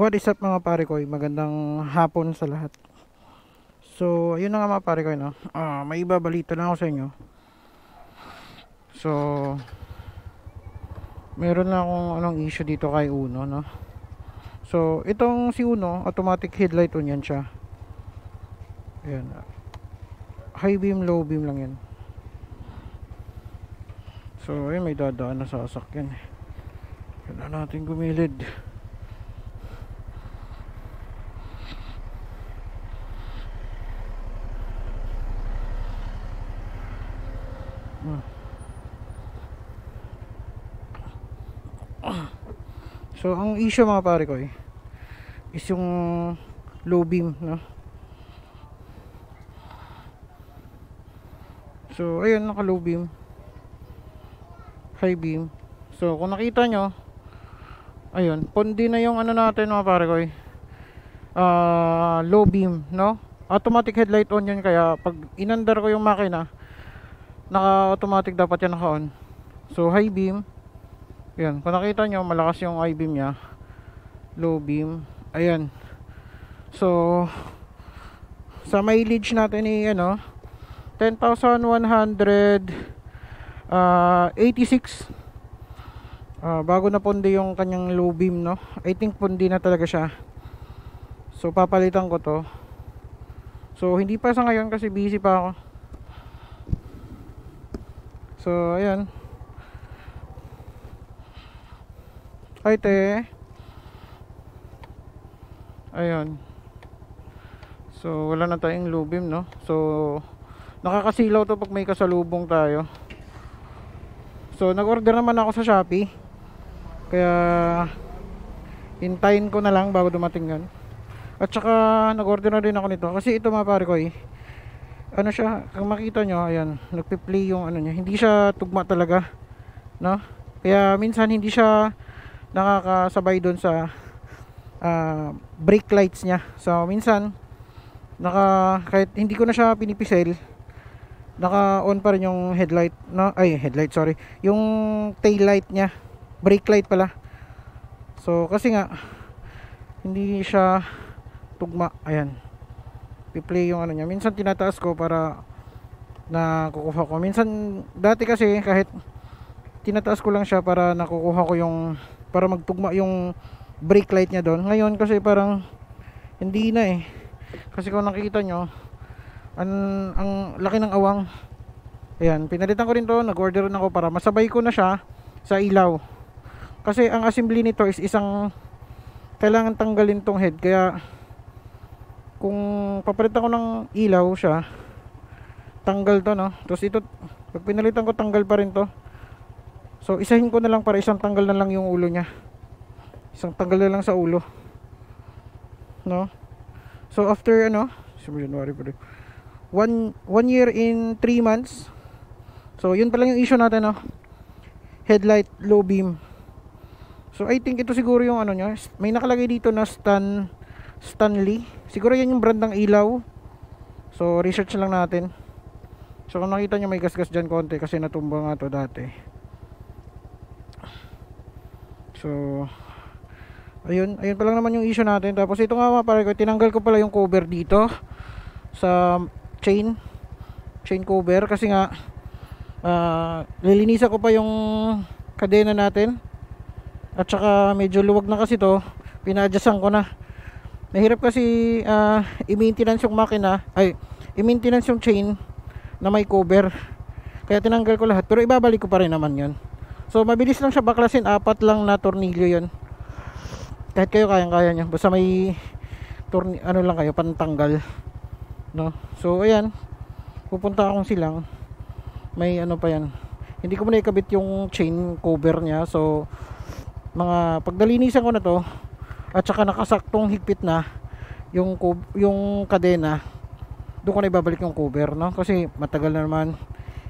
What is up mga pare ko? Magandang hapon sa lahat. So, ayun na nga mga pare ko, no? May ibabalita lang ako sa inyo. So, meron na akong issue dito kay Uno, no? So, itong si Uno, automatic headlight on yan siya. Ayan. High beam, low beam lang yan. So, ayun, may dadaan na sasakyan. Kailangan natin gumilid. So, ang issue mga pare ko is yung low beam, no? So, ayun, naka low beam, high beam. So, kung nakita nyo, ayun, pondi na yung natin mga pare ko low beam, no? Automatic headlight on yun, kaya pag inandar ko yung makina, naka-automatic dapat yan naka-on. So, high beam, ayan, kung nakita nyo, malakas yung high beam nya. Low beam, ayan. So, sa mileage natin 10,186. Bago na pondi yung kanyang low beam, no? I think pondi na talaga siya. So, papalitan ko to. So, hindi pa sa ngayon kasi busy pa ako. So, ayan. Ay, te. Ayan. So, wala na tayong low beam, no? So, nakakasilaw to pag may kasalubong tayo. So, nag-order naman ako sa Shopee. Kaya, hintayin ko na lang bago dumating yan. At saka, nag-order na rin ako nito. Kasi ito mga pare ko ano siya, kung makita nyo, ayan, nagpi-play yung niya. Hindi siya tugma talaga, no? Kaya, minsan hindi siya nakakasabay doon sa brake lights niya. So, minsan, kahit hindi ko na siya pinipisel, naka-on pa rin yung headlight, no? Ay, headlight, sorry. Yung tail light niya, brake light pala. So, kasi nga hindi siya tugma. Ayan. Pi-play yung niya. Minsan tinataas ko para nakukuha ko. Minsan dati kasi kahit tinataas ko lang siya para nakukuha ko yung para magtugma yung brake light niya doon. Ngayon kasi parang hindi na kasi kung nakikita nyo, ang laki ng awang. Ayan, pinalitan ko rin to, nag-order rin ako para masabay ko na siya sa ilaw. Kasi ang assembly nito is kailangan tanggalin tong head. Kaya kung papalitan ko ng ilaw siya, tanggal to, no? Tapos ito, pag pinalitan ko, tanggal pa rin to. So isahin ko na lang para isang tanggal na lang yung ulo niya. Isang tanggal na lang sa ulo, no? So after January pa rin, one year in 3 months. So yun pa lang yung issue natin, no? Headlight low beam. So I think ito siguro yung niya. May nakalagay dito na Stanley. Siguro yan yung brand ng ilaw. So research lang natin. So kung nakita nyo, may gasgas dyan konti kasi natumba nga to dati. So ayun pa lang naman yung issue natin. Tapos ito nga mga pare ko, tinanggal ko pala yung cover dito sa chain cover kasi nga lilinisan ko pa yung kadena natin. At saka medyo luwag na kasi to, pina-adjustan ko na. Mahirap kasi i-maintenance yung makina, i-maintenance yung chain na may cover. Kaya tinanggal ko lahat, pero ibabalik ko pa rin naman yun. So mabilis lang siya baklasin, 4 lang na tornilyo yun. Kahit kayo kayang-kaya nyo, basta may lang kayo, pantanggal, no? So ayan, pupunta akong silang, may pa yan. Hindi ko muna ikabit yung chain cover nya. So mga pagdalinisan ko na to, at saka nakasaktong higpit na yung kadena, doon ko na ibabalik yung cover, no? Kasi matagal na naman.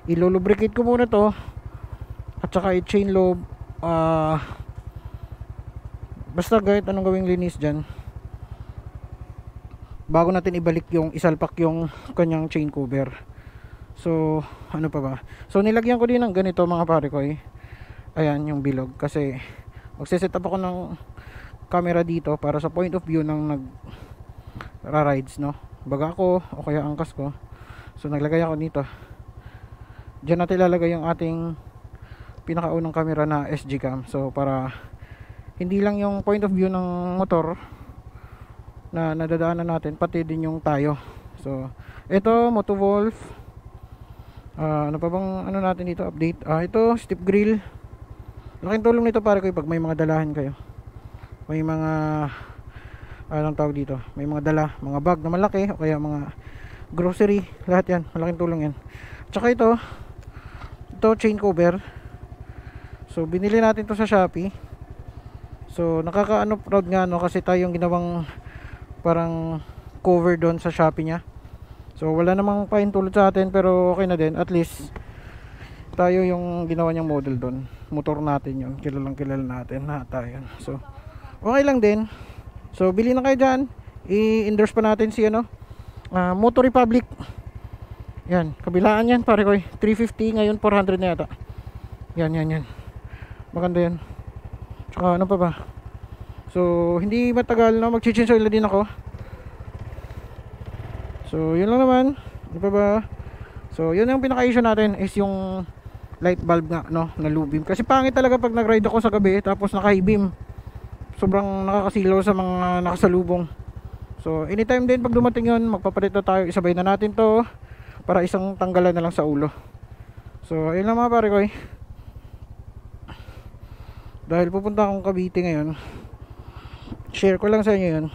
Ilulubricate ko muna to, at saka i-chain lobe, basta kahit anong gawing linis dyan bago natin ibalik yung isalpak yung kanyang chain cover. So ano pa ba, so nilagyan ko din ng ganito mga pare ko ayan yung bilog, kasi magsiset up ako ng camera dito para sa point of view ng rides, no? Baga ako o kaya angkas ko. So naglagay ako dito. Diyan natin ilalagay yung ating pinakaunang camera na SG cam. So para hindi lang yung point of view ng motor na nadadaanan natin, pati din yung tayo. So ito, Motovolf. Ano pa bang ano natin dito, update? Ito, steep grill. Laking tulong nito pare ko pag may mga dalahan kayo. May mga anong tawag dito, may mga dala, mga bag na malaki o kaya mga grocery, lahat yan, malaking tulong yan. Tsaka ito chain cover. So binili natin to sa Shopee. So nakakaano proud nga, no, kasi tayo yung ginawang parang cover doon sa Shopee niya. So wala namang paintulot sa atin, pero okay na din, at least tayo yung ginawa niyang model doon. Motor natin yun, kilalang kilala natin na tayo. So okay lang din. So bili na kayo dyan. I-endorse pa natin si Motor Republic. Yan, kabilaan yan pare ko. 350 ngayon, 400 na yata. Yan. Maganda yan. Tsaka ano pa ba? So hindi matagal na mag-change oil din ako. So yun lang naman. Ano pa ba? So yun yung pinaka-issue natin is yung light bulb nga, no, na low beam. Kasi pangit talaga pag nag-ride ako sa gabi tapos naka-high beam. Sobrang nakakasilaw sa mga nakasalubong. So anytime din pag dumating yun, magpapalit na tayo, isabay na natin to para isang tanggalan na lang sa ulo. So ayun lang mga pare ko. Dahil pupunta akong Cavite ngayon, share ko lang sa inyo yun.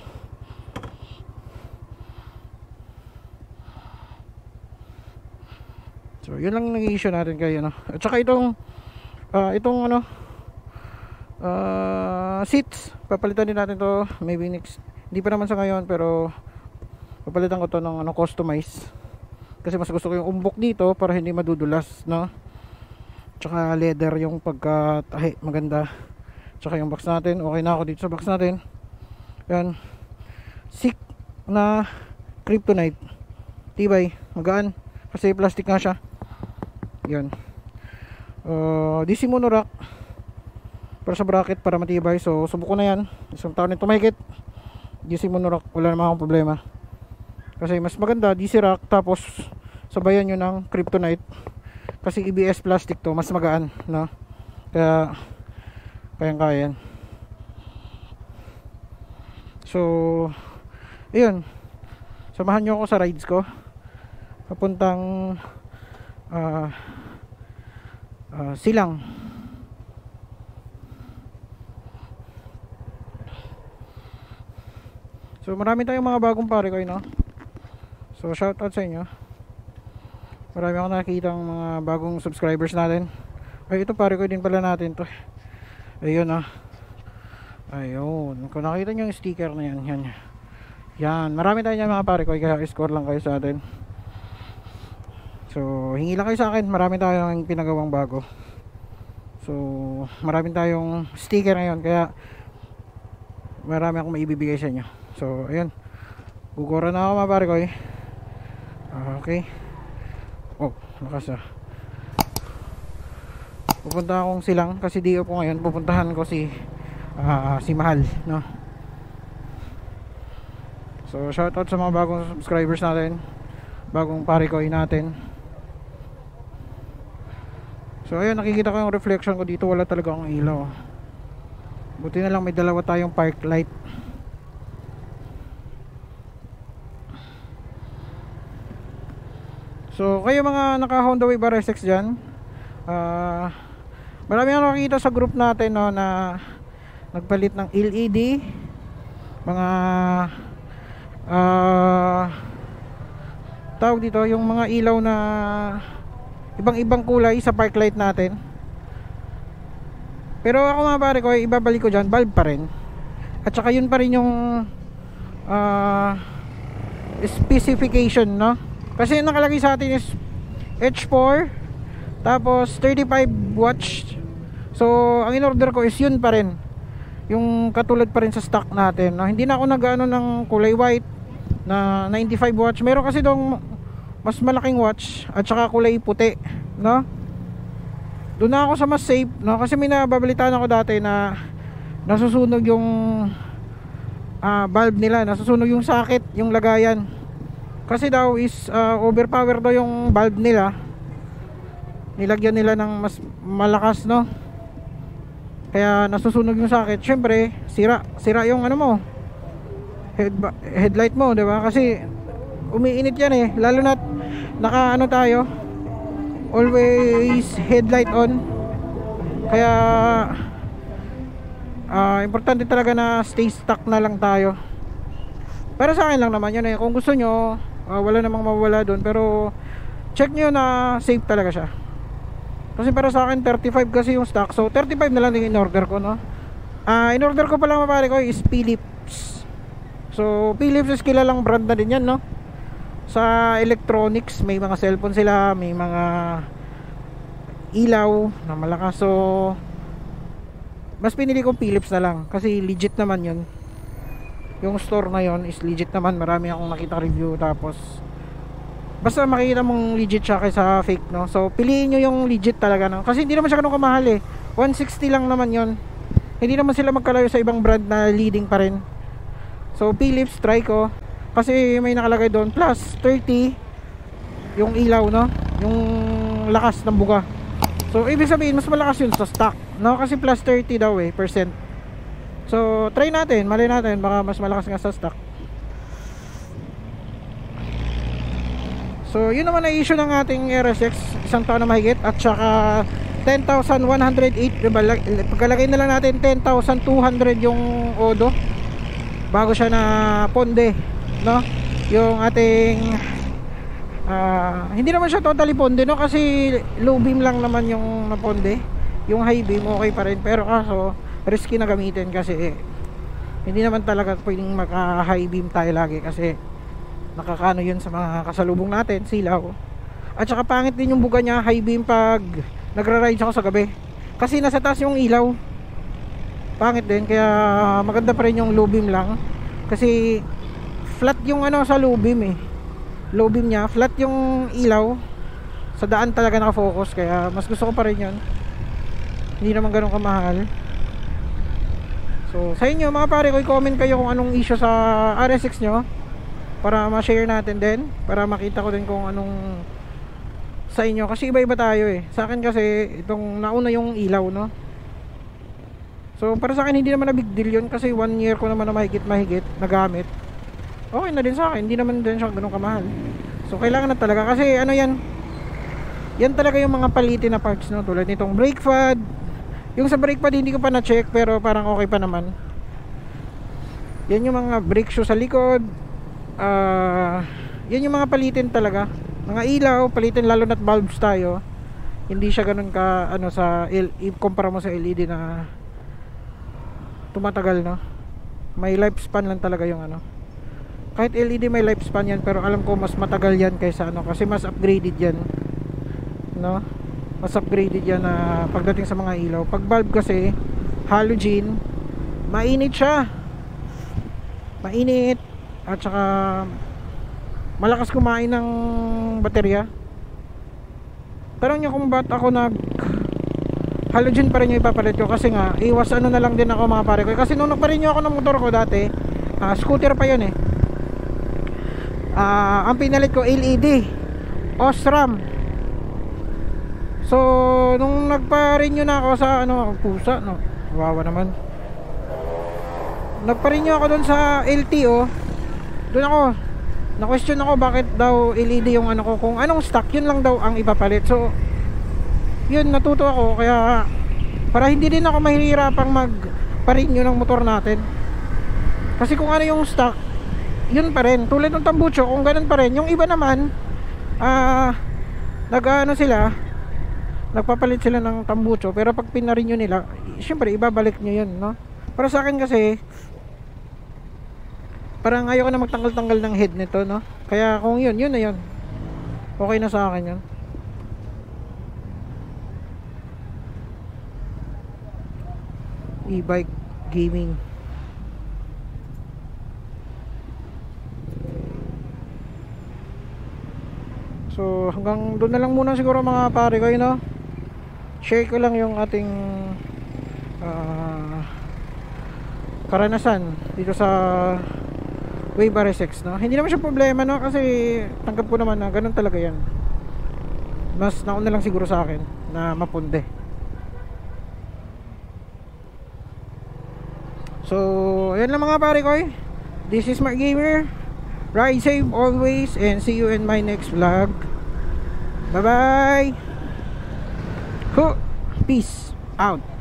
So yun lang nag-i-issue natin kayo, no? At saka itong seats, papalitan din natin to maybe next, hindi pa naman sa ngayon, pero papalitan ko to ng customize, kasi mas gusto ko yung umbok dito para hindi madudulas, no? Tsaka leather yung pagkatahi, maganda. Tsaka yung box natin, okay na ako dito sa box natin. Yan, sick na kryptonite, tibay, magaan kasi plastic nga siya. Yan, DC monorack para sa bracket para matibay. So subuko na yan, isang taon nito mahigit. DC monorack, wala naman akong problema, kasi mas maganda DC rack tapos sabayan nyo ng kryptonite, kasi EBS plastic to, mas magaan, no? Kaya kaya yan. So ayun, samahan nyo ako sa rides ko papuntang Silang. So marami tayong mga bagong pare ko, no? So shout out sa inyo. Marami akong nakikita ng mga bagong subscribers natin. Ay, ito pare ko din pala natin to. Ayun, ayun, kung nakita nyo yung sticker na yan, yan, marami tayong mga pare ko, kaya score lang kayo sa atin. So hingi lang kayo sa akin, marami tayong pinagawang bago. So marami tayong sticker ngayon, kaya marami akong maibibigay sa inyo. So ayun, gugura na ako mga pare ko. Okay. Oh, lakas pupunta akong Silang kasi di ko ngayon, pupuntahan ko si Mahal, no? So shoutout sa mga bagong subscribers natin, bagong pare ko natin. So ayun, nakikita ko yung reflection ko dito, wala talaga akong ilaw. Buti na lang may dalawa tayong park light. So kayo mga naka Honda Wave RSX dyan, marami akong nakikita sa group natin, no, na nagpalit ng LED, mga tawag dito, yung mga ilaw na ibang-ibang kulay sa park light natin. Pero ako mga pare ko, ibabalik ko dyan, bulb pa rin. At saka yun pa rin yung specification, no? Kasi nakalagay sa atin is H4 tapos 35 watts. So ang in-order ko is yun pa rin, yung katulad pa rin sa stock natin, no? Hindi na ako nag-ano ng kulay white na 95 watts. Meron kasi dong mas malaking watch at saka kulay puti, no? Doon na ako sa mas safe, no? Kasi may nababalitaan ako dati na nasusunog yung valve nila, nasusunog yung socket, yung lagayan. Kasi daw is overpower daw yung valve nila. Nilagyan nila ng mas malakas, no? Kaya nasusunog yung socket. Syempre, sira yung ano mo, headlight mo, 'di ba? Kasi umiinit yan eh, lalo na naka ano tayo, always headlight on. Kaya importante talaga na stay stuck na lang tayo. Pero sa akin lang naman yun eh. Kung gusto nyo, wala namang mawala doon. Pero check nyo na safe talaga siya. Kasi para sa akin 35 kasi yung stock. So 35 na lang yung in-order ko, no? In-order ko pala mapare ko is Philips. So Philips is kilalang brand na din yan, no? Sa electronics, may mga cellphone sila, may mga ilaw na malakas. So mas pinili ko Philips na lang kasi legit naman yun. Yung store na yun is legit naman. Marami akong nakita review. Tapos basta makikita mong legit siya kaysa fake, no? So piliin nyo yung legit talaga, no? Kasi hindi naman siya ganun kamahal eh. 160 lang naman yun. Hindi naman sila magkalayo sa ibang brand na leading pa rin. So Philips, try ko. Kasi may nakalagay doon plus 30 yung ilaw, no? Yung lakas ng buga. So ibig sabihin mas malakas yun sa stock, no? Kasi plus 30 daw eh percent. So try natin, mali natin, baka mas malakas nga sa stock. So yun naman na issue ng ating RSX, isang taon na mahigit. At saka 10,108, diba? Pagkalagay na lang natin 10,200 yung odo bago siya na ponde, no? Yung ating hindi naman siya totally ponde, no? Kasi low beam lang naman yung naponde. Yung high beam okay pa rin, pero kaso risky na gamitin kasi hindi naman talaga pwedeng maka high beam tayo lagi kasi nakakano yun sa mga kasalubong natin, silaw. At saka pangit din yung buga niya high beam pag nagra-ride ako sa gabi kasi nasa taas yung ilaw. Pangit din, kaya maganda pa rin yung low beam lang kasi flat yung ano sa low beam eh. Low beam niya, flat yung ilaw. Sa daan talaga nakafocus, kaya mas gusto ko pa rin yun. Hindi naman ganun kamahal. So sa inyo mga pare ko, i-comment kayo kung anong issue sa RSX nyo para ma-share natin din, para makita ko din kung anong sa inyo, kasi iba-iba tayo eh. Sa akin kasi itong nauna yung ilaw, no? So para sa akin hindi naman na big deal yun kasi 1 year ko naman na mahigit nagamit. Okay na din sa akin, hindi naman din siya ganun kamahal. So kailangan na talaga kasi ano yan, yan talaga yung mga palitin na parts, no? Tulad nitong brake pad. Yung sa brake pad hindi ko pa na-check pero parang okay pa naman. Yan yung mga brake shoe sa likod. Yan yung mga palitin talaga. Mga ilaw, palitin, lalo na't bulbs tayo. Hindi siya ganun ka ano sa i-compare mo sa LED na tumatagal, no? May lifespan lang talaga yung ano. Kahit LED may lifespan yan, pero alam ko mas matagal yan kaysa ano, kasi mas upgraded yan, no? Mas upgraded yan na pagdating sa mga ilaw. Pag bulb kasi halogen, mainit siya. Mainit at saka malakas kumain ng baterya. Tanong nyo kung ba't ako nag halogen pa rin yung ipapalit ko, kasi nga iwas ano na lang din ako mga pare ko. Kasi nung nagparin nyo ako ng motor ko dati, scooter pa yun eh. Ang pinalit ko LED Osram. So nung nagpa-renew na ako sa ano, pusa, no, wawa naman. Nagpa-renew ako doon sa LTO. Doon ako na-question ako bakit daw LED yung ano ko, kung anong stock yun lang daw ang ipapalit. So yun, natuto ako, kaya para hindi din ako mahihirapang magpa-renew ng motor natin. Kasi kung ano yung stock, yun pa rin. Tulad ng tambucho, kung ganun pa rin. Yung iba naman nag-ano sila, nagpapalit sila ng tambucho, pero pag pinarenew nila, syempre ibabalik nyo yun, no? Para sa akin kasi parang ayaw ko na magtanggal-tanggal ng head nito, no? Kaya kung yun na yun, okay na sa akin yun. E-bike gaming. So hanggang doon na lang muna siguro mga pare ko, no? Share ko lang yung ating karanasan dito sa Wave RSX, no? Hindi naman siya problema, no, kasi tanggap ko naman na ganun talaga yan. Mas nauna lang siguro sa akin na mapunde. So ayan lang mga pare ko, eh. This is Mark Gamer. Ride safe always and see you in my next vlog. Bye bye. Peace out.